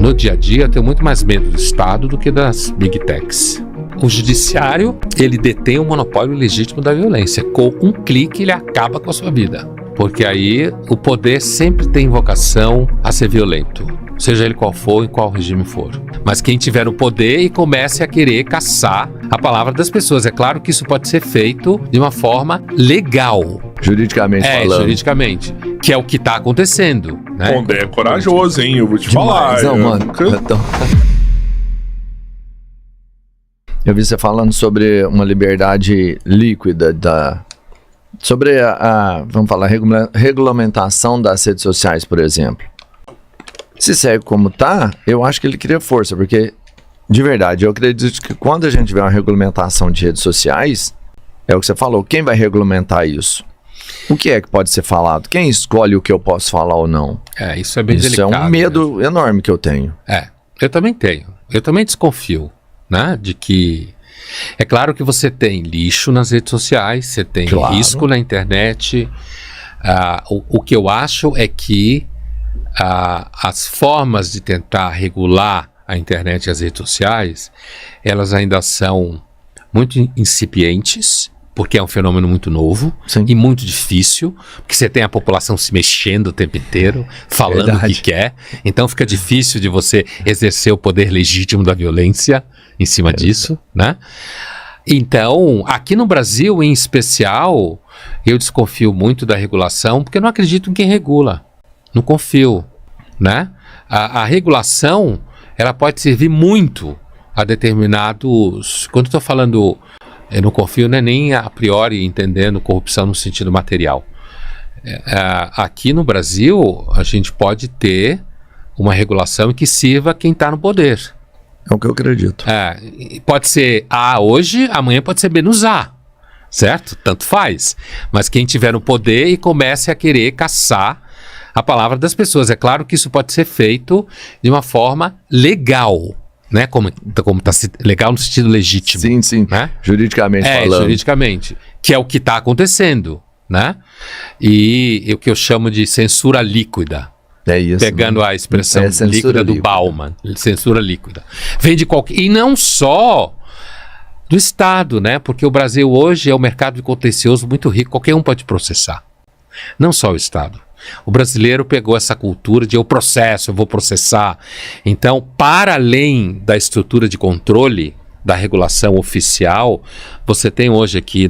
no dia a dia, eu tenho muito mais medo do Estado do que das Big Techs. O judiciário, ele detém o monopólio legítimo da violência. Com um clique, ele acaba com a sua vida. Porque aí o poder sempre tem vocação a ser violento, seja ele qual for, em qual regime for. Mas quem tiver o poder e comece a querer caçar a palavra das pessoas. É claro que isso pode ser feito de uma forma legal. Juridicamente falando. Juridicamente. Que é o que está acontecendo, né? Pondé é corajoso, hein? Eu vou te Demais, falar. não, mano. Eu vi você falando sobre uma liberdade líquida sobre vamos falar, regulamentação das redes sociais, por exemplo. Se segue como tá, eu acho que ele cria força, porque, de verdade, eu acredito que quando a gente tiver uma regulamentação de redes sociais, é o que você falou, quem vai regulamentar isso? O que é que pode ser falado? Quem escolhe o que eu posso falar ou não? Isso é bem delicado. Isso é um medo enorme que eu tenho. Eu também tenho. Eu também desconfio, né, de que... É claro que você tem lixo nas redes sociais, você tem risco na internet. O que eu acho é que as formas de tentar regular a internet e as redes sociais, elas ainda são muito incipientes, porque é um fenômeno muito novo. Sim. E muito difícil, porque você tem a população se mexendo o tempo inteiro, falando o que quer, então fica difícil de você exercer o poder legítimo da violência em cima disso, né? Então, aqui no Brasil, em especial, eu desconfio muito da regulação, porque eu não acredito em quem regula. Não confio, né? A regulação, ela pode servir muito a determinados... Quando estou falando, eu não confio, não é nem a priori entendendo corrupção no sentido material. Aqui no Brasil, a gente pode ter uma regulação que sirva quem está no poder. É o que eu acredito. Pode ser A hoje, amanhã pode ser menos A, certo? Tanto faz. Mas quem tiver no poder e comece a querer caçar a palavra das pessoas. É claro que isso pode ser feito de uma forma legal, né? Como tá legal no sentido legítimo. Sim, sim. Né? Juridicamente falando. Juridicamente. Que é o que está acontecendo, né? E o que eu chamo de censura líquida. É isso, pegando a expressão líquida do Bauman, censura líquida. Vem de qualquer... E não só do Estado, né? Porque o Brasil hoje é um mercado contencioso muito rico, qualquer um pode processar. Não só o Estado. O brasileiro pegou essa cultura de eu vou processar. Então, para além da estrutura de controle, da regulação oficial, você tem hoje aqui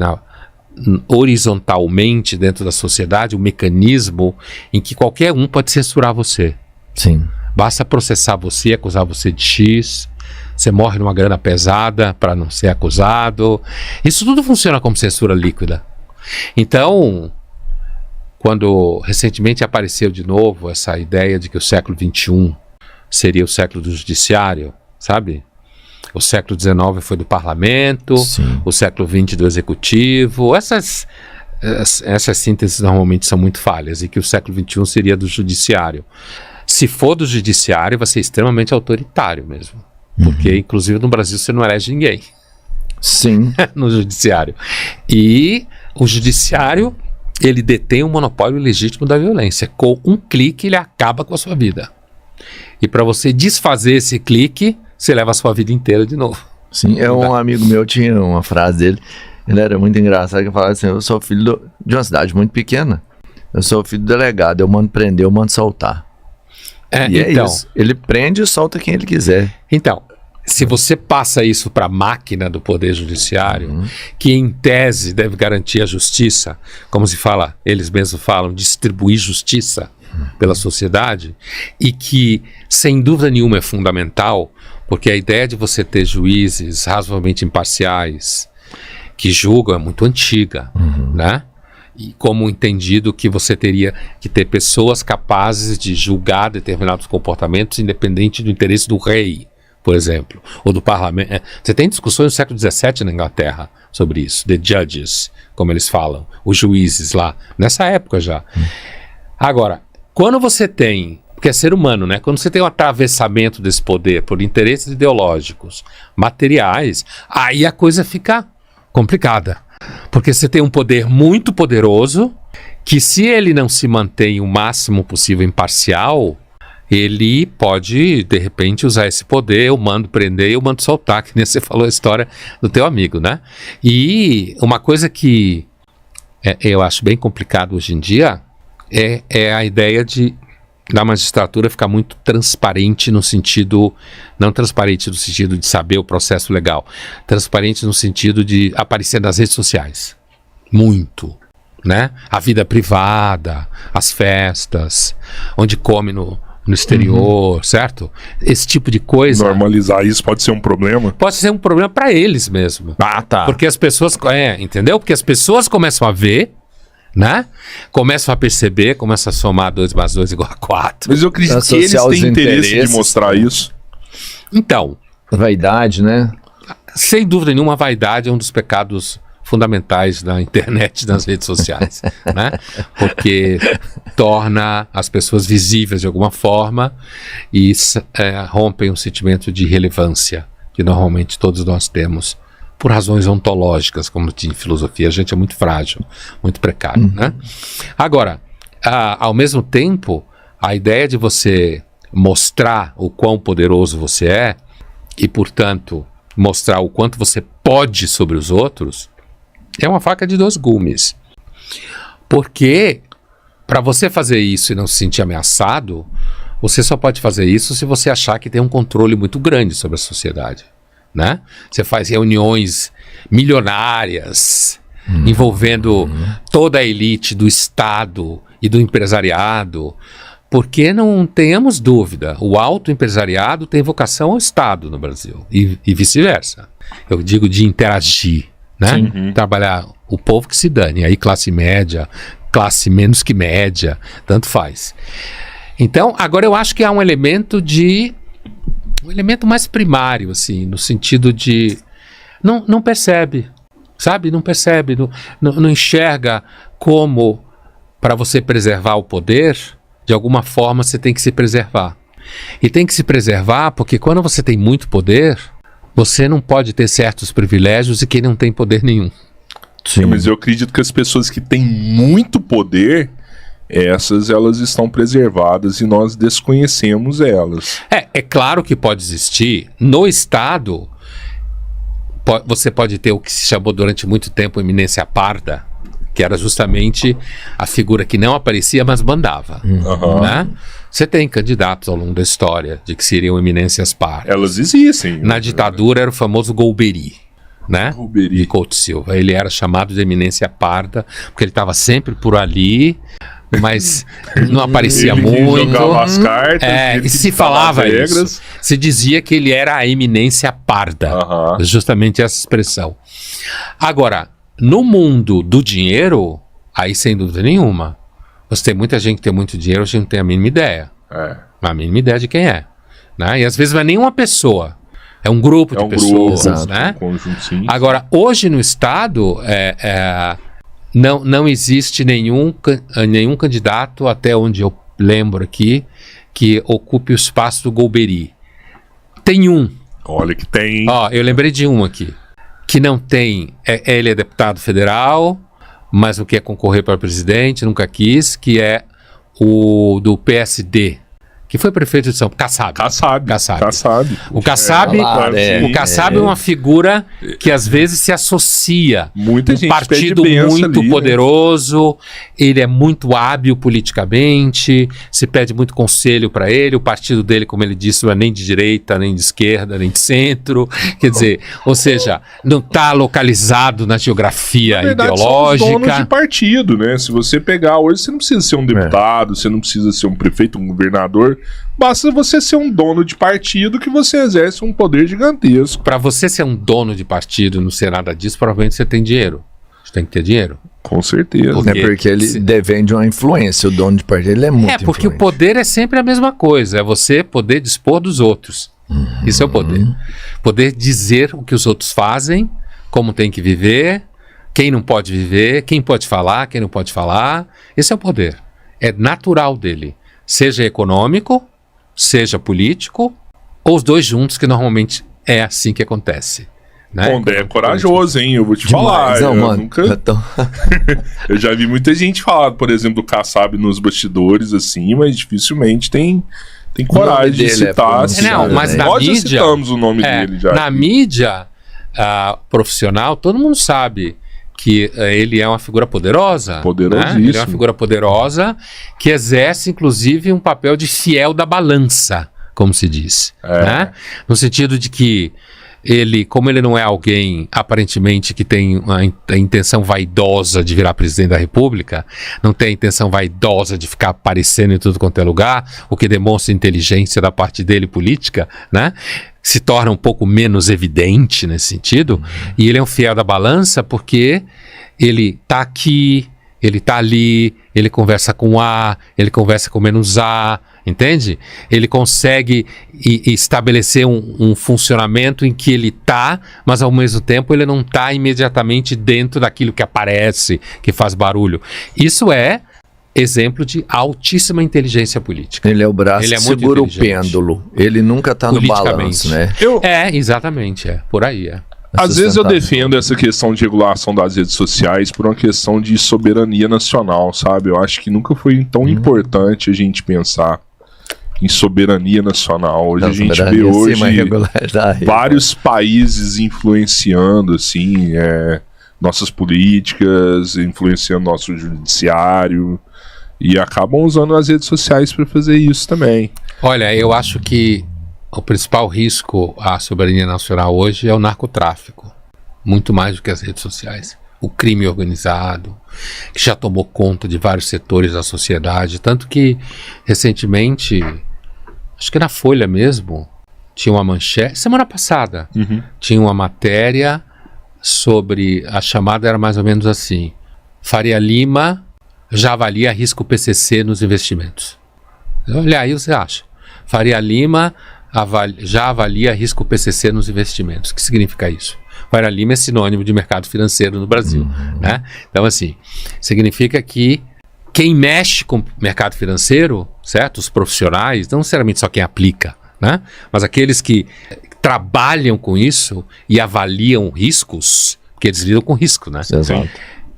horizontalmente dentro da sociedade um mecanismo em que qualquer um pode censurar você. Sim. Basta processar você, acusar você de X, você morre numa grana pesada para não ser acusado. Isso tudo funciona como censura líquida. Então, quando recentemente apareceu de novo essa ideia de que o século XXI seria o século do judiciário, sabe? O século XIX foi do parlamento, sim, o século XX do executivo. Essas sínteses normalmente são muito falhas, e que o século XXI seria do judiciário. Se for do judiciário, vai ser extremamente autoritário mesmo. Porque, inclusive, no Brasil você não elege ninguém. Sim. No judiciário. E o judiciário, ele detém o monopólio legítimo da violência. Com um clique, ele acaba com a sua vida. E para você desfazer esse clique, você leva a sua vida inteira de novo. Sim, um amigo meu tinha uma frase dele, ele era muito engraçado, que falava assim: eu sou filho de uma cidade muito pequena, eu sou filho do delegado, eu mando prender, eu mando soltar. Então, é isso. Ele prende e solta quem ele quiser. Então, se você passa isso para a máquina do Poder Judiciário, que em tese deve garantir a justiça, como se fala, eles mesmos falam, distribuir justiça pela sociedade, e que, sem dúvida nenhuma, é fundamental, porque a ideia de você ter juízes razoavelmente imparciais que julgam é muito antiga, né? E como entendido que você teria que ter pessoas capazes de julgar determinados comportamentos independente do interesse do rei, por exemplo, ou do parlamento. Você tem discussões no século XVII na Inglaterra sobre isso, the judges, como eles falam, os juízes lá, nessa época já. Agora, quando você tem, porque é ser humano, né? Quando você tem um atravessamento desse poder por interesses ideológicos, materiais, aí a coisa fica complicada. Porque você tem um poder muito poderoso, que se ele não se mantém o máximo possível imparcial, ele pode, de repente, usar esse poder, eu mando prender, eu mando soltar, que nem você falou a história do teu amigo, né? E uma coisa que eu acho bem complicado hoje em dia é a ideia da magistratura ficar muito transparente no sentido, não transparente no sentido de saber o processo legal, transparente no sentido de aparecer nas redes sociais. Muito, né? A vida privada, as festas, onde come no exterior, certo? Esse tipo de coisa. Normalizar isso pode ser um problema? Pode ser um problema para eles mesmo. Ah, tá. Porque as pessoas, entendeu? Porque as pessoas começam a ver, né? Começam a perceber, começam a somar 2 mais 2 igual a 4. Mas eu acredito que eles têm interesse de mostrar isso. Então, vaidade, né? Sem dúvida nenhuma, a vaidade é um dos pecados fundamentais da internet, das redes sociais, né? Porque torna as pessoas visíveis de alguma forma e rompem um sentimento de relevância que normalmente todos nós temos por razões ontológicas, como em filosofia. A gente é muito frágil, muito precário, né? Agora, ao mesmo tempo, a ideia de você mostrar o quão poderoso você é e, portanto, mostrar o quanto você pode sobre os outros é uma faca de 2 gumes. Porque para você fazer isso e não se sentir ameaçado, você só pode fazer isso se você achar que tem um controle muito grande sobre a sociedade, né? Você faz reuniões milionárias envolvendo toda a elite do Estado e do empresariado, porque não tenhamos dúvida, o alto empresariado tem vocação ao Estado no Brasil e vice-versa. Eu digo de interagir, né? Trabalhar o povo que se dane, aí classe média, classe menos que média, tanto faz. Então, agora eu acho que há um elemento mais primário, assim, no sentido de não percebe, sabe? Não percebe, não enxerga como, para você preservar o poder, de alguma forma você tem que se preservar. E tem que se preservar porque quando você tem muito poder, você não pode ter certos privilégios e quem não tem poder nenhum. Sim. Mas eu acredito que as pessoas que têm muito poder, elas estão preservadas e nós desconhecemos elas. É claro que pode existir. No Estado, você pode ter o que se chamou durante muito tempo eminência parda, que era justamente a figura que não aparecia, mas mandava. Né? Você tem candidatos ao longo da história de que seriam eminências pardas. Elas existem. Na ditadura era o famoso Golbery, né? Golbery. De Couto Silva. Ele era chamado de eminência parda, porque ele estava sempre por ali, mas não aparecia muito. Jogava as cartas. E se falava isso. Se dizia que ele era a eminência parda. Justamente essa expressão. Agora, no mundo do dinheiro, aí sem dúvida nenhuma, você tem muita gente que tem muito dinheiro, a gente não tem a mínima ideia. A mínima ideia de quem é. Né? E às vezes não é nenhuma pessoa, é um grupo de pessoas. Né? Agora, hoje no Estado, não existe nenhum candidato, até onde eu lembro aqui, que ocupe o espaço do Golbery. Tem um. Olha que tem. Eu lembrei de um aqui. Que não tem, ele é deputado federal, mas não quer concorrer para presidente, nunca quis, que é o do PSD, que foi prefeito de São Paulo, Kassab. O Kassab é uma figura que às vezes se associa muita gente partido muito ali, poderoso, né? Ele é muito hábil politicamente, se pede muito conselho para ele, o partido dele, como ele disse, não é nem de direita, nem de esquerda, nem de centro, quer dizer, ou seja, não está localizado na geografia ideológica. São os donos de partido, né? Se você pegar hoje, você não precisa ser um deputado, você não precisa ser um prefeito, um governador. Basta você ser um dono de partido que você exerce um poder gigantesco. Para você ser um dono de partido e não ser nada disso, provavelmente você tem dinheiro. Você tem que ter dinheiro. Com certeza. Porque ele depende de uma influência. O dono de partido ele é muito porque influente. O poder é sempre a mesma coisa. É você poder dispor dos outros. Isso é o poder. Poder dizer o que os outros fazem, como tem que viver, quem não pode viver, quem pode falar, quem não pode falar. Esse é o poder. É natural dele. Seja econômico, seja político, ou os dois juntos, que normalmente é assim que acontece. Né? Pondé é corajoso, hein? Eu vou te falar. Eu já vi muita gente falar, por exemplo, do Kassab nos bastidores, assim, mas dificilmente tem tem coragem de citar. Não, mas na nós já mídia... citamos o nome dele já. Na mídia profissional, todo mundo sabe que ele é uma figura poderosa. Poderosíssimo. Né? Ele é uma figura poderosa que exerce, inclusive, um papel de fiel da balança, como se diz. Né? No sentido de que ele, como ele não é alguém, aparentemente, que tem a intenção vaidosa de virar presidente da República, não tem a intenção vaidosa de ficar aparecendo em tudo quanto é lugar, o que demonstra inteligência da parte dele política, né? Se torna um pouco menos evidente nesse sentido, e ele é um fiel da balança porque ele tá aqui, ele tá ali, ele conversa com A, ele conversa com menos A, entende? Ele consegue estabelecer um funcionamento em que ele tá, mas ao mesmo tempo ele não tá imediatamente dentro daquilo que aparece, que faz barulho. Isso é exemplo de altíssima inteligência política. Ele é o braço que segura o pêndulo. Ele nunca está no balanço, né? Exatamente, por aí. Às vezes eu defendo essa questão de regulação das redes sociais por uma questão de soberania nacional, sabe? Eu acho que nunca foi tão importante a gente pensar em soberania nacional. Hoje a gente vê vários países influenciando, assim, nossas políticas, influenciando nosso judiciário, e acabam usando as redes sociais para fazer isso também. Olha, eu acho que o principal risco à soberania nacional hoje é o narcotráfico, muito mais do que as redes sociais. O crime organizado, que já tomou conta de vários setores da sociedade, tanto que recentemente, acho que na Folha mesmo, tinha uma manchete, semana passada, tinha uma matéria sobre, a chamada era mais ou menos assim: Faria Lima já avalia risco PCC nos investimentos. Olha aí, você acha? Faria Lima já avalia risco PCC nos investimentos. O que significa isso? Faria Lima é sinônimo de mercado financeiro no Brasil. Né? Então, assim, significa que quem mexe com o mercado financeiro, certo? Os profissionais, não necessariamente só quem aplica, né? Mas aqueles que trabalham com isso e avaliam riscos, porque eles lidam com risco, né? Exato.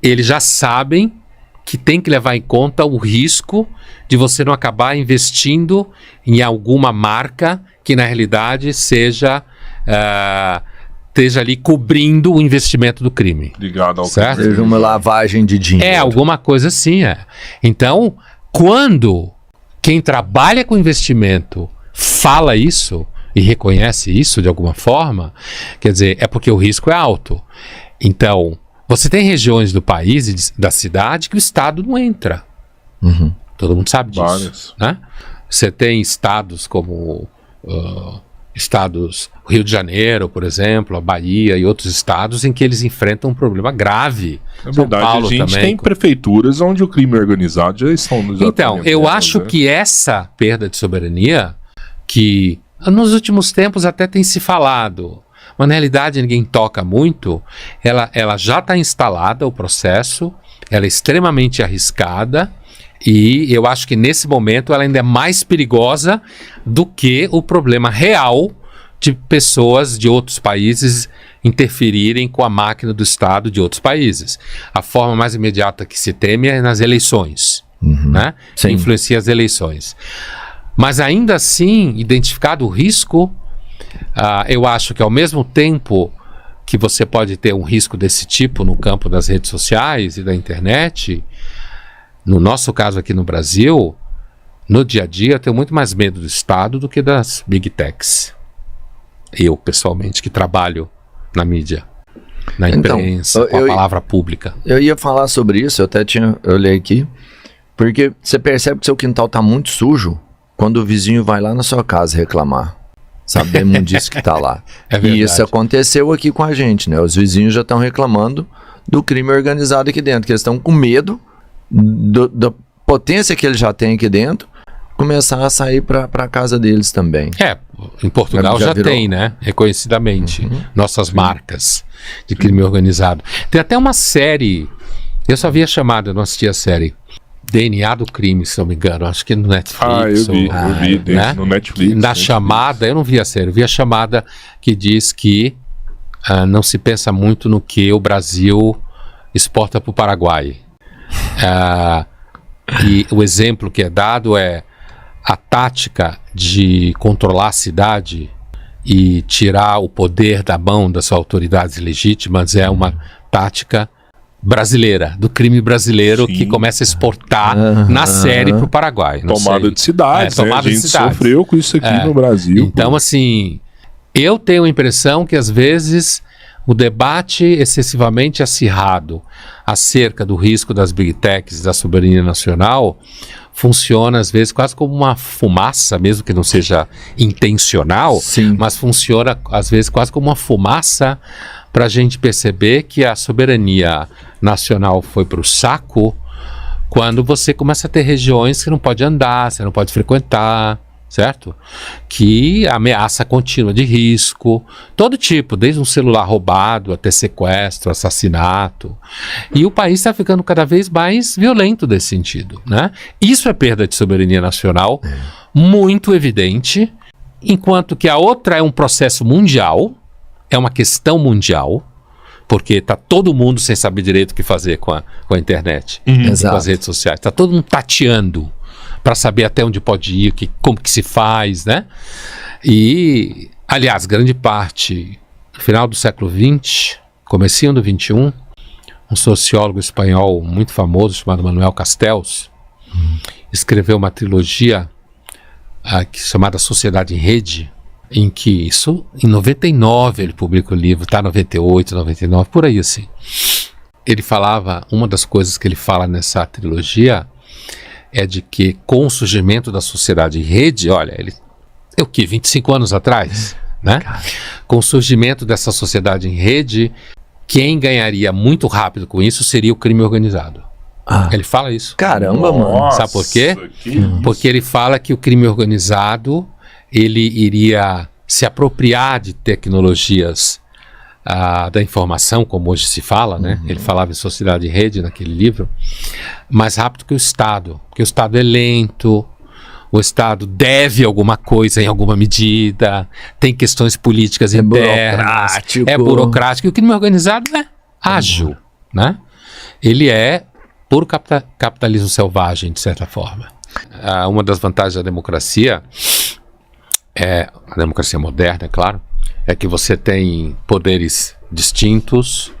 Eles já sabem que tem que levar em conta o risco de você não acabar investindo em alguma marca que na realidade esteja ali cobrindo o investimento do crime. Ligado ao certo? Seja uma lavagem de dinheiro. Alguma coisa assim, Então, quando quem trabalha com investimento fala isso e reconhece isso de alguma forma, quer dizer, é porque o risco é alto. Então, você tem regiões do país e da cidade que o Estado não entra. Todo mundo sabe disso. Né? Você tem estados como Rio de Janeiro, por exemplo, a Bahia e outros estados em que eles enfrentam um problema grave. Na verdade, São Paulo a gente também tem prefeituras onde o crime organizado já estão nos Então, eu acho que essa perda de soberania, que nos últimos tempos até tem se falado, mas na realidade ninguém toca muito, ela já está instalada, o processo, ela é extremamente arriscada, e eu acho que nesse momento ela ainda é mais perigosa do que o problema real de pessoas de outros países interferirem com a máquina do Estado de outros países. A forma mais imediata que se teme é nas eleições, né? Que influencia as eleições. Mas ainda assim, identificado o risco, eu acho que ao mesmo tempo que você pode ter um risco desse tipo no campo das redes sociais e da internet, no nosso caso aqui no Brasil, no dia a dia eu tenho muito mais medo do Estado do que das Big Techs. Eu, pessoalmente, que trabalho na mídia, na imprensa, com a palavra pública. Eu ia falar sobre isso, eu olhei aqui, porque você percebe que seu quintal está muito sujo quando o vizinho vai lá na sua casa reclamar. Sabe, da imundice que está lá. E isso aconteceu aqui com a gente, né? Os vizinhos já estão reclamando do crime organizado aqui dentro, que eles estão com medo da potência que eles já têm aqui dentro começar a sair para a casa deles também. Em Portugal já tem, né? Reconhecidamente. Nossas marcas de crime organizado. Tem até uma série, eu só vi a chamada, eu não assisti a série. DNA do crime, se não me engano, acho que no Netflix. Eu vi né? no Netflix. Na chamada, eu não vi a série, eu vi a chamada que diz que não se pensa muito no que o Brasil exporta para o Paraguai. E o exemplo que é dado é a tática de controlar a cidade e tirar o poder da mão das autoridades legítimas é uma tática brasileira, do crime brasileiro, que começa a exportar na série para o Paraguai. Tomada de cidades, tomada a gente de cidades. Sofreu com isso aqui no Brasil. Então, assim, eu tenho a impressão que às vezes o debate excessivamente acirrado acerca do risco das big techs, da soberania nacional, funciona às vezes quase como uma fumaça, mesmo que não seja intencional, mas funciona às vezes quase como uma fumaça para a gente perceber que a soberania nacional foi para o saco quando você começa a ter regiões que não pode andar, você não pode frequentar, certo? Que ameaça contínua de risco, todo tipo, desde um celular roubado até sequestro, assassinato. E o país está ficando cada vez mais violento nesse sentido, né? Isso é perda de soberania nacional, muito evidente, enquanto que a outra é um processo mundial, é uma questão mundial, porque está todo mundo sem saber direito o que fazer com a internet, com as redes sociais. Está todo mundo tateando para saber até onde pode ir, como que se faz, né? E, aliás, grande parte, no final do século XX, comecinho do XXI, um sociólogo espanhol muito famoso, chamado Manuel Castells, escreveu uma trilogia chamada Sociedade em Rede, em que isso, em 99 ele publica o livro, tá 98, 99, por aí assim. Ele falava, uma das coisas que ele fala nessa trilogia é de que com o surgimento da sociedade em rede, olha, o que, 25 anos atrás, né? Com o surgimento dessa sociedade em rede, quem ganharia muito rápido com isso seria o crime organizado. Ele fala isso. Caramba, mano. Sabe por quê? Porque ele fala que o crime organizado ele iria se apropriar de tecnologias da informação, como hoje se fala, né? Ele falava em sociedade em rede naquele livro, mais rápido que o Estado, porque o Estado é lento, o Estado deve alguma coisa em alguma medida, tem questões políticas internas, é burocrático, e o crime organizado é ágil, né? Ele é puro capitalismo selvagem, de certa forma. Uma das vantagens da democracia a democracia moderna, é claro, é que você tem poderes distintos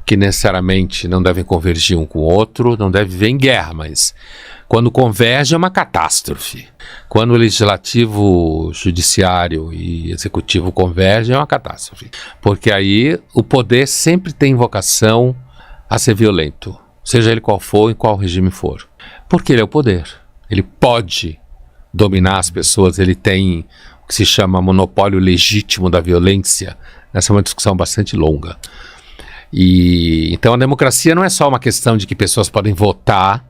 que necessariamente não devem convergir um com o outro, não devem viver em guerra, mas quando converge é uma catástrofe. Quando o legislativo, judiciário e executivo convergem é uma catástrofe, porque aí o poder sempre tem vocação a ser violento, seja ele qual for, em qual regime for, porque ele é o poder, ele pode dominar as pessoas, ele tem o que se chama monopólio legítimo da violência. Essa é uma discussão bastante longa. E então a democracia não é só uma questão de que pessoas podem votar.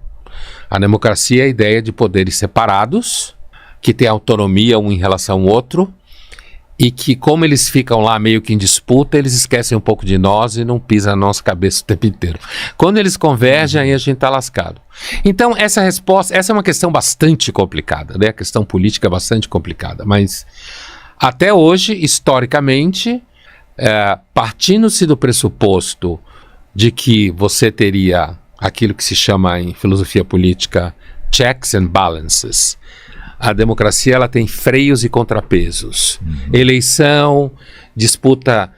A democracia é a ideia de poderes separados, que têm autonomia um em relação ao outro, e que, como eles ficam lá meio que em disputa, eles esquecem um pouco de nós e não pisam na nossa cabeça o tempo inteiro. Quando eles convergem, aí a gente está lascado. Então, essa é uma questão bastante complicada, né? A questão política é bastante complicada, mas até hoje, historicamente, partindo-se do pressuposto de que você teria aquilo que se chama em filosofia política checks and balances. A democracia ela tem freios e contrapesos. Eleição, disputa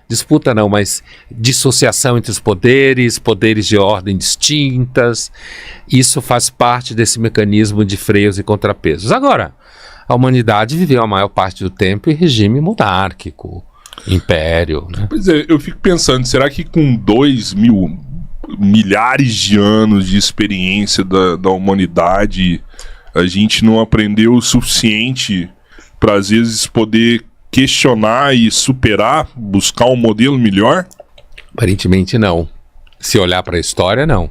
não, mas dissociação entre os poderes de ordem distintas. Isso faz parte desse mecanismo de freios e contrapesos. Agora, a humanidade viveu a maior parte do tempo em regime monárquico, império, né? Pois é, eu fico pensando, será que com 2.000 milhares de anos de experiência da humanidade, a gente não aprendeu o suficiente para às vezes poder questionar e superar, buscar um modelo melhor? Aparentemente não. Se olhar para a história, não.